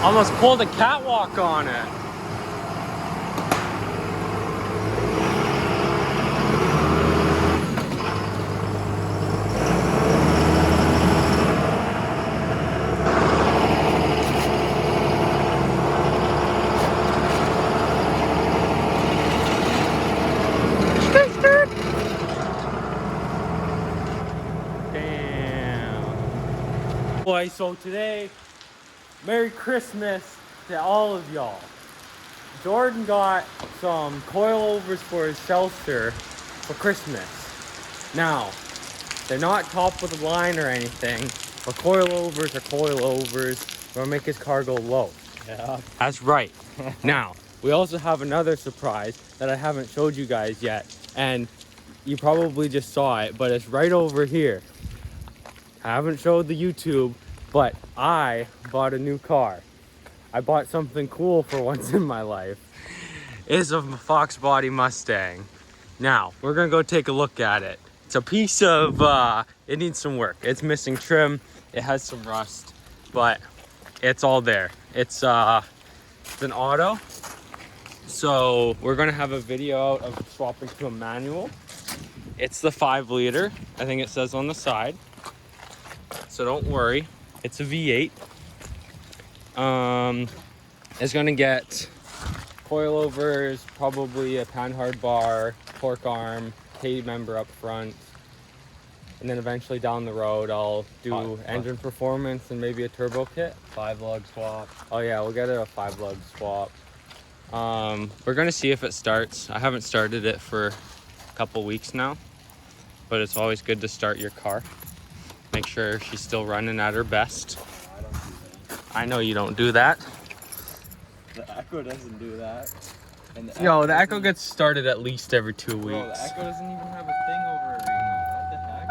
Almost pulled a catwalk on it. Damn. Boy, so today, Merry Christmas to all of y'all. Jordan got some coilovers for his CELSIOR for Christmas. Now, they're not top of the line or anything, but coilovers are coilovers. We're gonna make his car go low. Yeah. That's right. Now, we also have another surprise that I haven't showed you guys yet, and you probably just saw it, but it's right over here. I haven't showed the YouTube, but I bought a new car. I bought something cool for once in my life. It's a Fox body Mustang. Now, we're gonna go take a look at it. It's a piece of, it needs some work. It's missing trim, it has some rust, but it's all there. It's an auto. So we're gonna have a video out of swapping to a manual. It's the 5 liter, I think it says on the side. So don't worry, it's a V8. It's gonna get coilovers, probably a panhard bar, torque arm, K-member up front, and then eventually down the road I'll do engine performance and maybe a turbo kit. 5-lug swap. Oh yeah, we'll get it a 5-lug swap. We're gonna see if it starts. I haven't started it for a couple weeks now, but it's always good to start your car. Make sure she's still running at her best. I don't do that. I know you don't do that. The Echo doesn't do that. And The Echo gets started at least every 2 weeks. Bro, the Echo doesn't even have a thing over it right now. What the heck?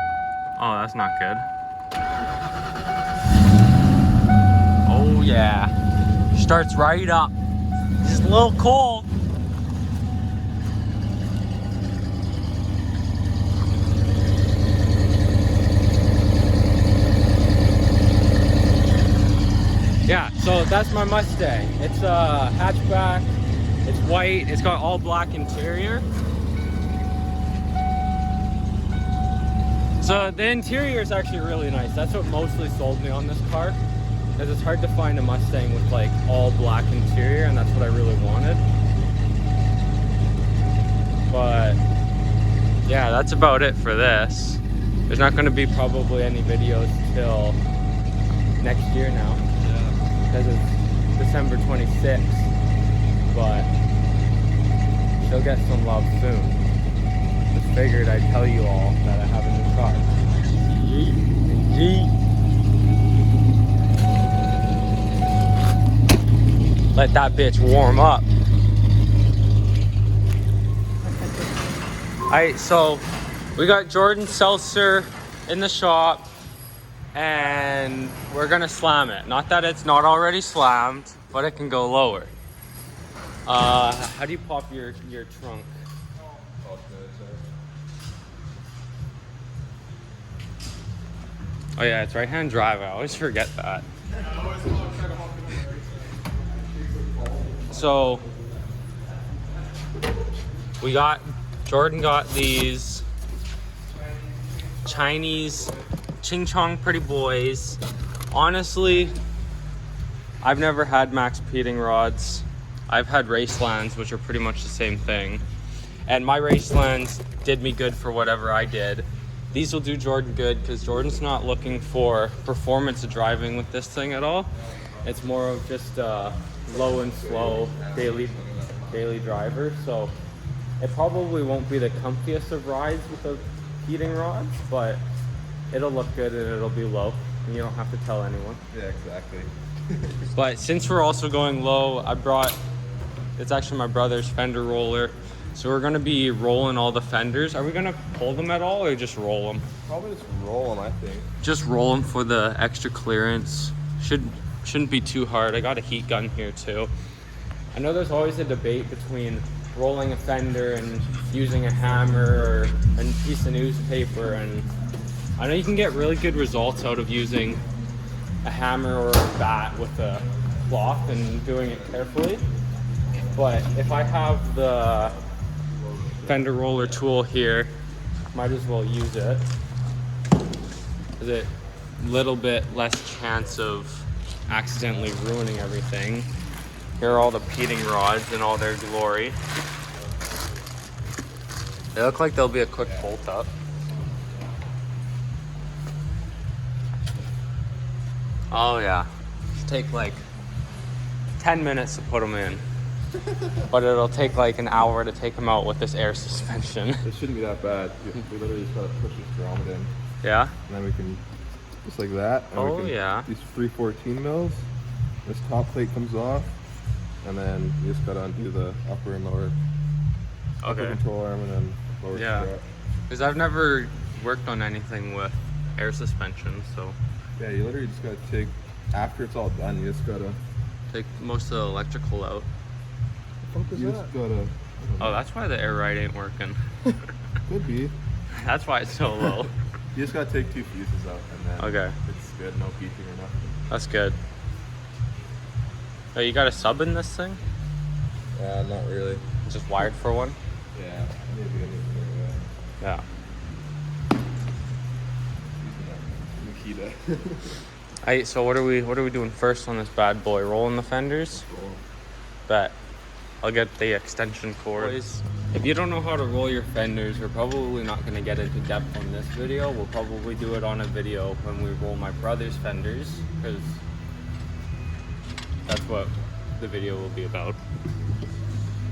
Oh, that's not good. Oh yeah. Starts right up. Just a little cold. Yeah, so that's my Mustang. It's a hatchback. It's white. It's got all black interior. So the interior is actually really nice. That's what mostly sold me on this car, because it's hard to find a Mustang with like all black interior, and that's what I really wanted. But yeah, that's about it for this. There's not going to be probably any videos till next year now, because it's December 26th, but she'll get some love soon. Just figured I'd tell you all that I have a new car. Let that bitch warm up. Alright, so we got Jordan's CELSIOR in the shop, and we're gonna slam it. Not that it's not already slammed, but it can go lower. How do you pop your trunk? Oh yeah, it's right-hand drive. I always forget that. So Jordan got these Chinese Ching Chong Pretty Boys. Honestly, I've never had max heating rods. I've had Racelands, which are pretty much the same thing. And my Racelands did me good for whatever I did. These will do Jordan good, because Jordan's not looking for performance driving with this thing at all. It's more of just a low and slow daily driver. So it probably won't be the comfiest of rides with the heating rods, but it'll look good and it'll be low, and you don't have to tell anyone. Yeah, exactly. But since we're also going low, it's actually my brother's fender roller. So we're gonna be rolling all the fenders. Are we gonna pull them at all, or just roll them? Probably just roll them, I think. Just roll them for the extra clearance. Shouldn't be too hard. I got a heat gun here too. I know there's always a debate between rolling a fender and using a hammer or a piece of newspaper, and I know you can get really good results out of using a hammer or a bat with a cloth and doing it carefully. But if I have the fender roller tool here, might as well use it. Is it a little bit less chance of accidentally ruining everything. Here are all the peating rods in all their glory. They look like they'll be a quick bolt up. Oh yeah, it'll take like 10 minutes to put them in. But it'll take like an hour to take them out with this air suspension. It shouldn't be that bad. We literally just gotta push this grommet in. Yeah? And then we can, just like that. And Oh, we can, yeah. These 314 mils. This top plate comes off. And then you just gotta undo the upper and lower upper control arm and then lower strap. Because I've never worked on anything with air suspension, so. Yeah, you literally just gotta take, after it's all done, you just gotta Take most of the electrical out. You just gotta. Oh, that's why the air ride ain't working. Could be. That's why it's so low. You just gotta take 2 fuses out and then it's good, no beeping or nothing. That's good. Oh, you got a sub in this thing? Yeah, not really. It's just wired for one? Yeah, maybe I need to Yeah. Nikita. Alright, so what are we doing first on this bad boy? Rolling the fenders? Cool. Bet. I'll get the extension cord. If you don't know how to roll your fenders, we're probably not going to get into depth on this video. We'll probably do it on a video when we roll my brother's fenders, because that's what the video will be about.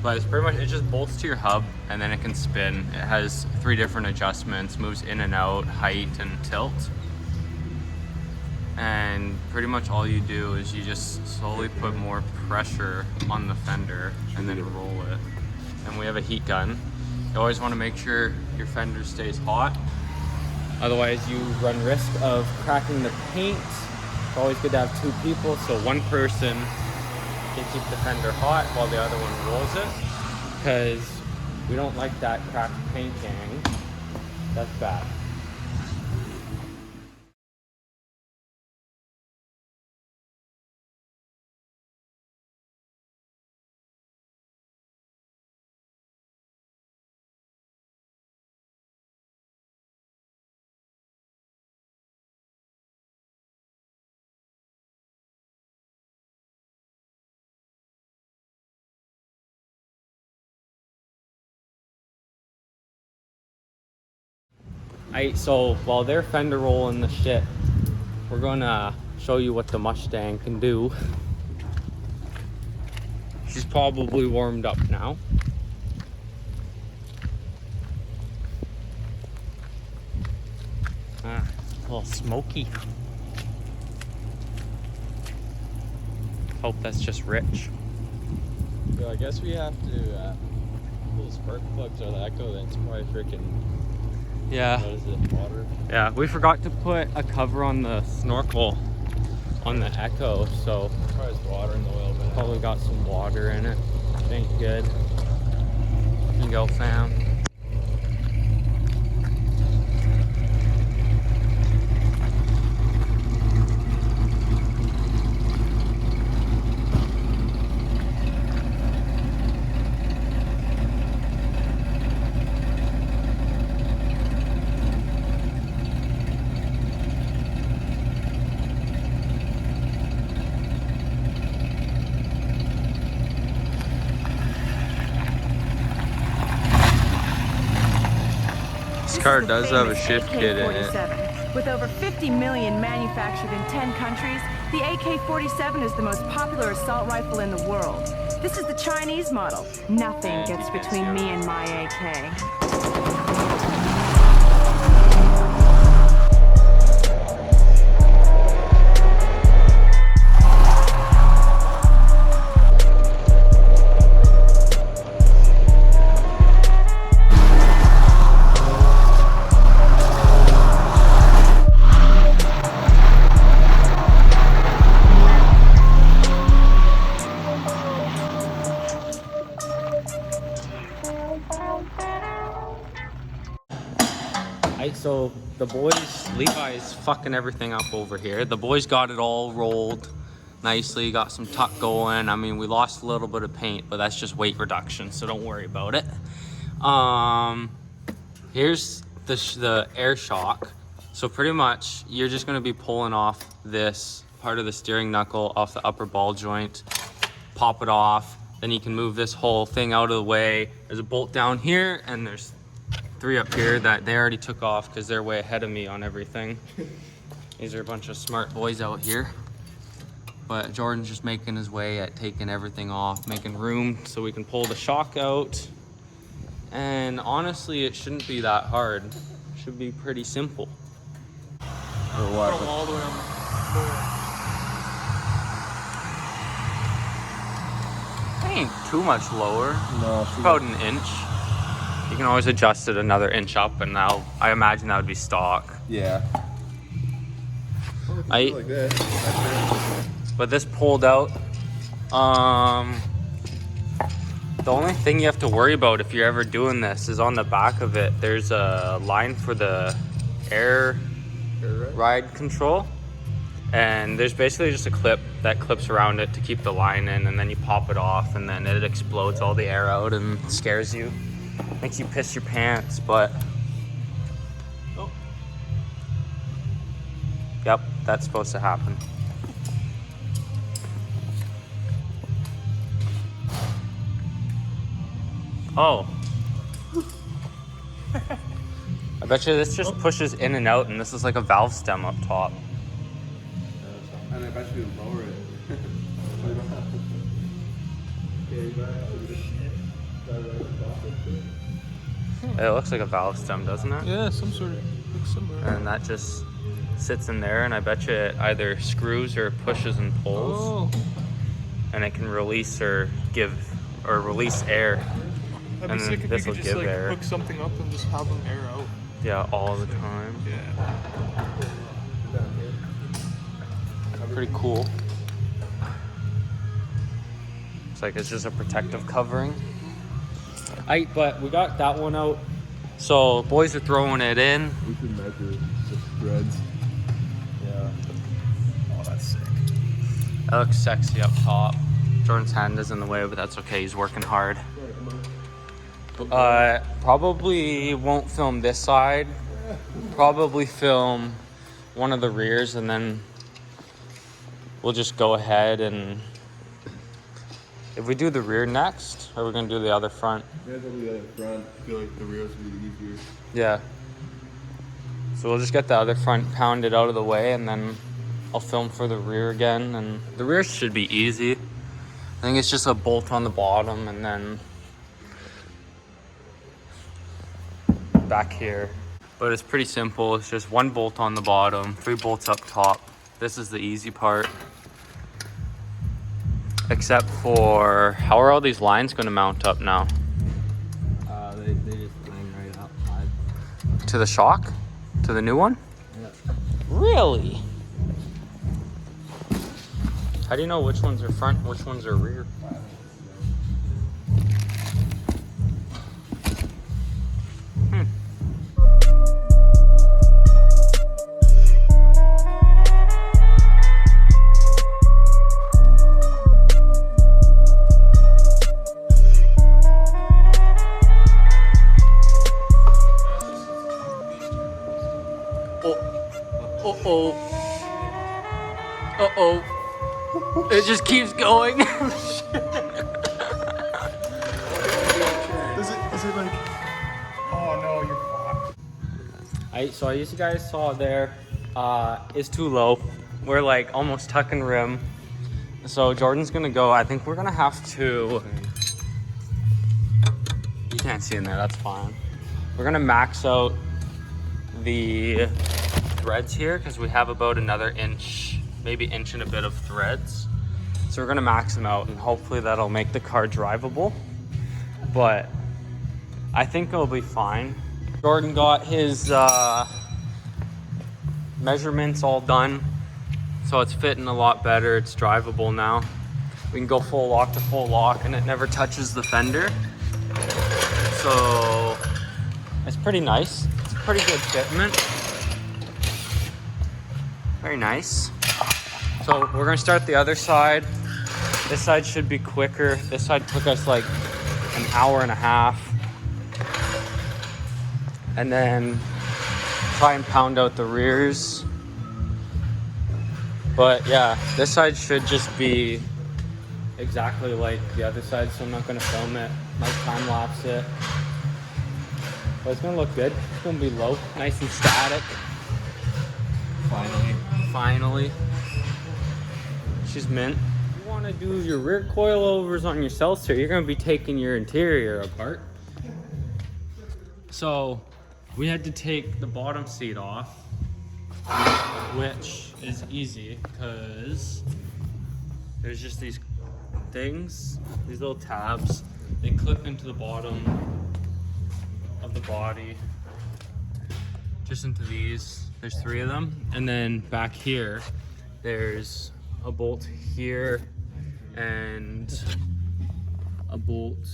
But it's pretty much, it just bolts to your hub and then it can spin. It has 3 different adjustments, moves in and out, height and tilt. And pretty much all you do is you just slowly put more pressure on the fender and then roll it. And we have a heat gun. You always want to make sure your fender stays hot. Otherwise you run risk of cracking the paint. It's always good to have 2 people, so one person can keep the fender hot while the other one rolls it. Because we don't like that cracked paint gang. That's bad. Alright, so while they're fender rolling the shit, we're gonna show you what the Mustang can do. She's probably warmed up now. A little smoky. Hope that's just rich. So I guess we have to pull spark plugs out of the Echo, then it's probably freaking, Yeah. what is it, water? Yeah, we forgot to put a cover on the snorkel on the Echo, so Probably just water in the oil, but probably got some water in it. Ain't good. Here you go, fam. This car does have a shift kit in it. With over 50 million manufactured in 10 countries, the AK-47 is the most popular assault rifle in the world. This is the Chinese model. Nothing gets between me and my AK. So the boys, Levi's fucking everything up over here. The boys got it all rolled. nicely, got some tuck going. I mean, we lost a little bit of paint, but that's just weight reduction, so don't worry about it. Here's the air shock. So pretty much you're just gonna be pulling off this part of the steering knuckle off the upper ball joint, pop it off, then you can move this whole thing out of the way. There's a bolt down here and there's 3 up here that they already took off because they're way ahead of me on everything. These are a bunch of smart boys out here. But Jordan's just making his way at taking everything off, making room so we can pull the shock out. And honestly, it shouldn't be that hard. It should be pretty simple. Or what? All the way on It ain't too much lower. No, It's about an inch. You can always adjust it another inch up, and now I imagine that would be stock. yeah. I- Like that. But this pulled out. The only thing you have to worry about if you're ever doing this is on the back of it, there's a line for the air ride control. And there's basically just a clip that clips around it to keep the line in, and then you pop it off and then it explodes all the air out and scares you. Makes you piss your pants, but... Oh. Yep, that's supposed to happen. Oh. I bet you this just pushes in and out, and this is like a valve stem up top. And I bet you lower it. It looks like a valve stem, doesn't it? Yeah, some sort of, looks similar. And that just sits in there, and I bet you it either screws or pushes and pulls, Oh, and it can release or give or release air. that'd And be sick if this you will could just give like air. hook something up and just have them air out. Yeah, all the time. Yeah. Pretty cool. It's like it's just a protective covering. But we got that one out. So boys are throwing it in. We should measure the threads. Yeah. Oh, that's sick. That looks sexy up top. Jordan's hand is in the way, but that's okay. He's working hard. Probably won't film this side. Probably film one of the rears, and then we'll just go ahead and if we do the rear next, or we're gonna do the other front. Yeah, it'll be the front. I feel like the rears will be easier. Yeah. So we'll just get the other front pounded out of the way, and then I'll film for the rear again. And the rear should be easy. I think it's just a bolt on the bottom, and then back here. But it's pretty simple. It's just 1 bolt on the bottom, 3 bolts up top. This is the easy part. Except for, how are all these lines going to mount up now? They just hang right outside. To the shock? To the new one? Yeah. Really? How do you know which ones are front and which ones are rear? Uh-oh. Uh-oh. It just keeps going. Is it like, oh no, you're fucked. So as you guys saw there, is too low. We're like almost tucking rim. So Jordan's gonna go. I think we're gonna have to. You can't see in there. That's fine. We're gonna max out the threads here because we have about another inch, maybe inch and a bit of threads. So we're gonna max them out, and hopefully that'll make the car drivable. But I think it'll be fine. Jordan got his measurements all done, so it's fitting a lot better. It's drivable now. We can go full lock to full lock, and it never touches the fender. So it's pretty nice. It's a pretty good fitment. Very nice. So we're gonna start the other side. This side should be quicker. This side took us like an hour and a half. And then try and pound out the rears. But yeah, this side should just be exactly like the other side, so I'm not gonna film it. Might time lapse it. But it's gonna look good. It's gonna be low, nice and static. Finally. She's mint. If you wanna do your rear coilovers on your CELSIOR, you're gonna be taking your interior apart. So we had to take the bottom seat off, which is easy because there's just these things, these little tabs. They clip into the bottom of the body, just into these. There's 3 of them. And then back here, there's a bolt here and a bolt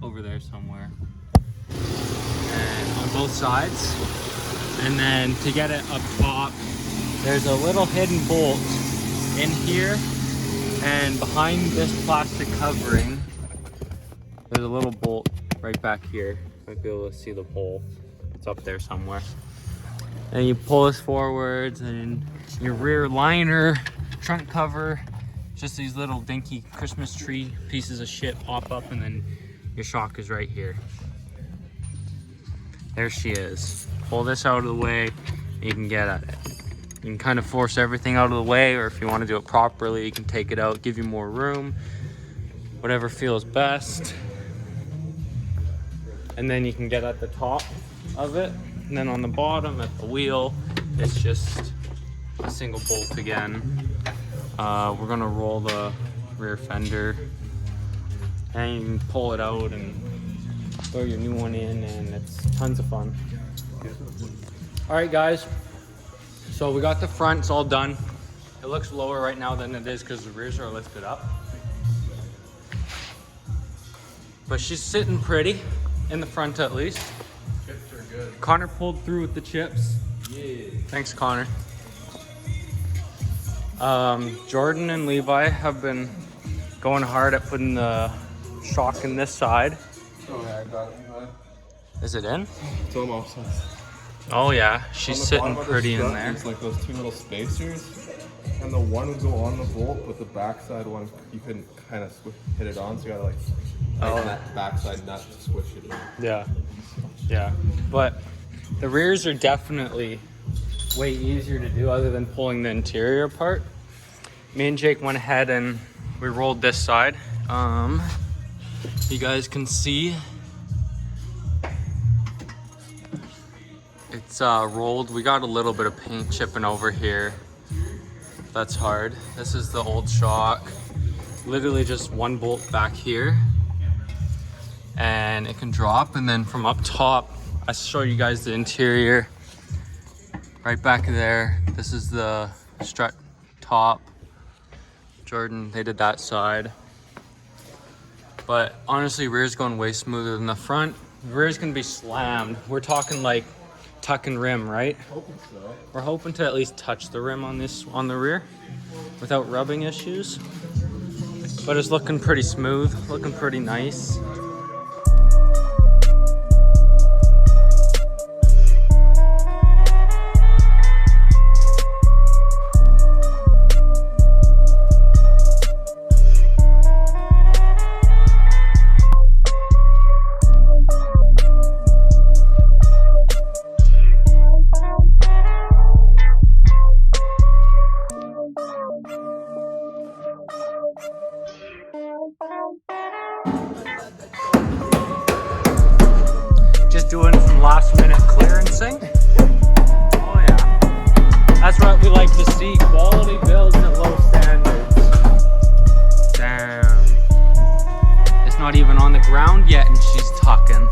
over there somewhere. And on both sides. And then to get it up top, there's a little hidden bolt in here, and behind this plastic covering, there's a little bolt right back here. Might be able to see the hole. It's up there somewhere. And you pull this forwards, and your rear liner, trunk cover, just these little dinky Christmas tree pieces of shit pop up, and then your shock is right here. There she is. Pull this out of the way, and you can get at it. You can kind of force everything out of the way, or if you want to do it properly, you can take it out, give you more room, whatever feels best. And then you can get at the top of it. And then on the bottom at the wheel, it's just a single bolt again. We're gonna roll the rear fender, and you can pull it out and throw your new one in, and it's tons of fun. All right, guys. So we got the front, it's all done. It looks lower right now than it is because the rears are lifted up. But she's sitting pretty, in the front at least. Chips are good. Connor pulled through with the chips. Yeah. Thanks, Connor. Jordan and Levi have been going hard at putting the shock in this side. Oh yeah, I got it. Is it in? It's almost. Oh yeah, she's sitting pretty in there. There's like those 2 little spacers, and the one would go on the bolt, but the backside one you couldn't kind of hit it on, so you gotta like tighten that backside nut to squish it in. Yeah, yeah. But the rears are definitely way easier to do other than pulling the interior apart. Me and Jake went ahead and we rolled this side. You guys can see it's rolled. We got a little bit of paint chipping over here. That's hard. This is the old shock. Literally just one bolt back here, and it can drop. And then from up top, I show you guys the interior. Right back there, this is the strut top. Jordan, they did that side. But honestly, rear's going way smoother than the front. Rear's gonna be slammed. We're talking like tuck and rim, right? Hoping so. We're hoping to at least touch the rim on the rear without rubbing issues. But it's looking pretty smooth, looking pretty nice. Doing some last minute clearancing. Oh yeah. That's what we like to see. Quality builds at low standards. Damn. It's not even on the ground yet and she's tucking.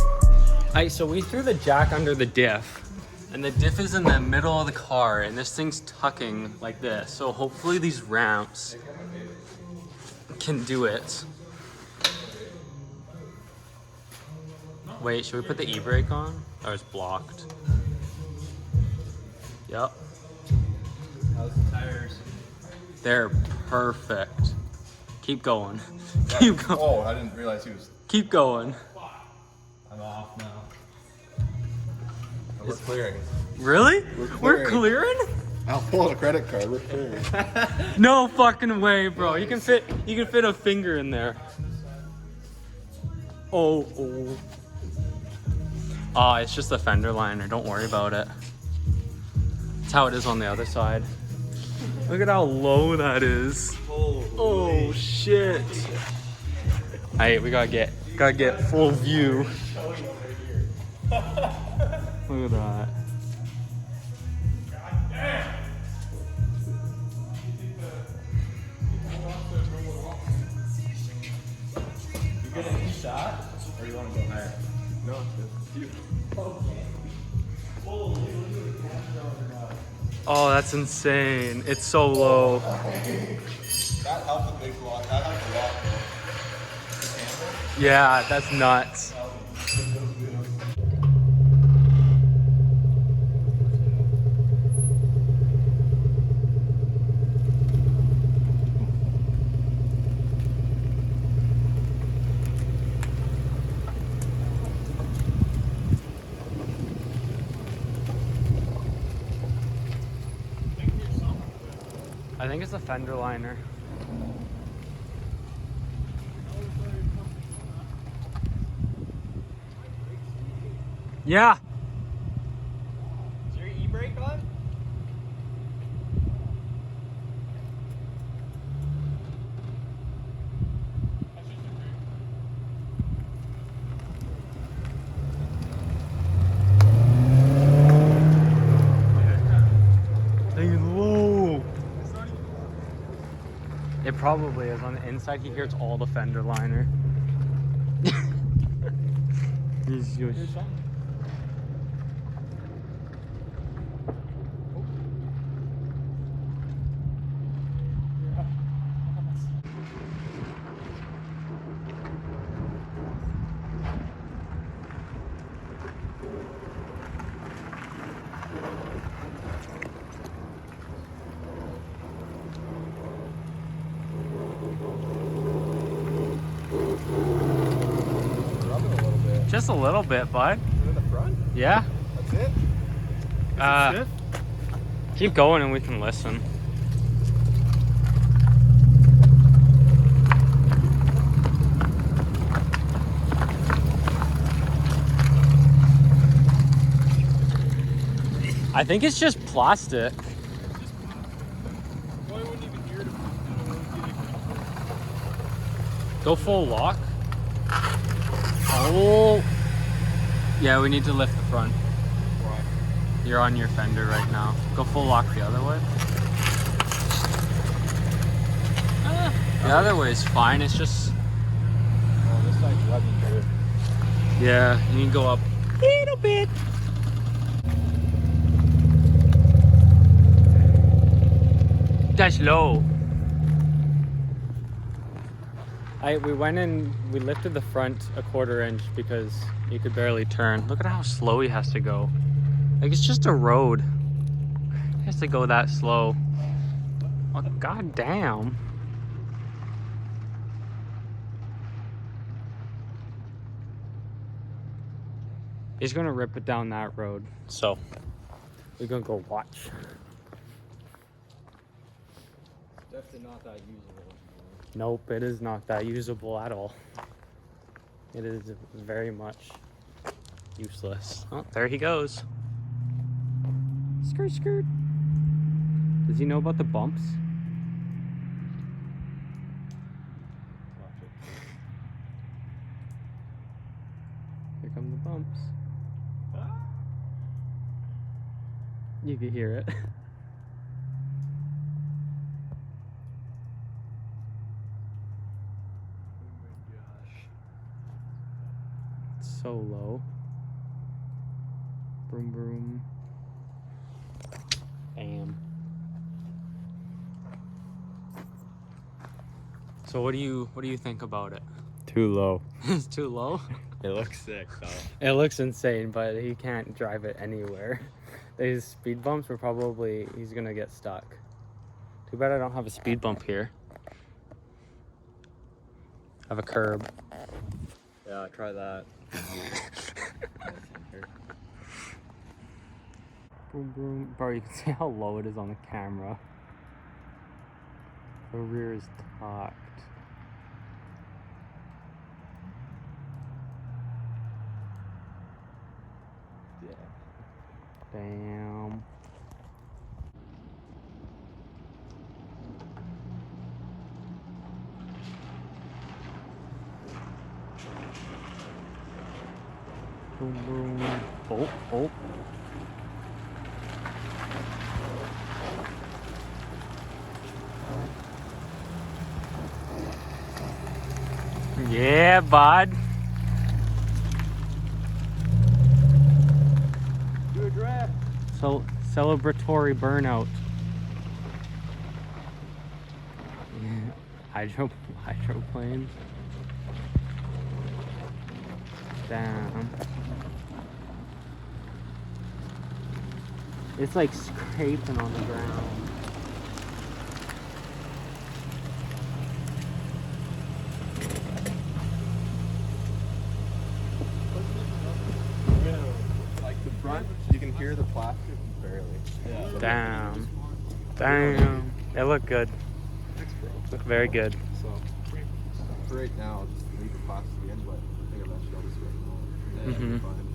Alright, so we threw the jack under the diff. And the diff is in the middle of the car and this thing's tucking like this. So hopefully these ramps can do it. Wait, should we put the e-brake on? Or it's blocked? Yep. How's the tires? They're perfect. Keep going. Keep going. Oh, I didn't realize he was. Keep going. I'm off now. We're clearing. Really? We're clearing? I'll pull out a credit card. We're clearing. No fucking way, bro. You can fit a finger in there. Oh. Oh, it's just the fender liner. Don't worry about it. That's how it is on the other side. Look at how low that is. Oh shit. Alright, we gotta get full view. Look at that. You get any shot? Or you want to go higher? No, it's good. Oh, that's insane. It's so low. That helped a big lot. That helped a lot, though. Yeah, that's nuts. I think it's a fender liner. Yeah. Is your e-brake on? Low. It probably is. On the inside, he hears all the fender liner. He's just... Just a little bit, bud. In the front? Yeah. That's it? Keep going and we can listen. I think it's just plastic. Well, I wouldn't even hear it if Go full lock. Oh. Yeah, we need to lift the front. Why? You're on your fender right now. Go full lock the other way. The other way is fine. It's just... Oh, this side's rubbing good. Yeah, you can go up a little bit. That's low. We went in, we lifted the front a 1/4 inch because you could barely turn. Look at how slow he has to go. Like, it's just a road. He has to go that slow. Oh, god damn. He's gonna rip it down that road. So, we're gonna go watch. Definitely not that usable. Nope, it is not that usable at all. It is very much useless. Oh, there he goes. Skirt, skirt. Does he know about the bumps? Here come the bumps. You can hear it. So low. Broom, broom. Bam. So what do you think about it? Too low. It's too low. It looks sick though. It looks insane, but he can't drive it anywhere. These speed bumps were probably, he's gonna get stuck. Too bad I don't have a speed bump here. I have a curb. Yeah, try that. Boom, boom. Bro, you can see how low it is on the camera. The rear is tucked. Yeah. Damn. Boom, boom. Oh, oh. Yeah, bud. Do a draft. So celebratory burnout. Hydroplanes. Damn. It's like scraping on the ground. Like the front, you can hear the plastic barely. Yeah. Damn. Damn. They look good. Thanks, bro. Look very good. So for right now, I'll just leave the plastic in, but I think eventually I'll just get them all. Mhm. Fine.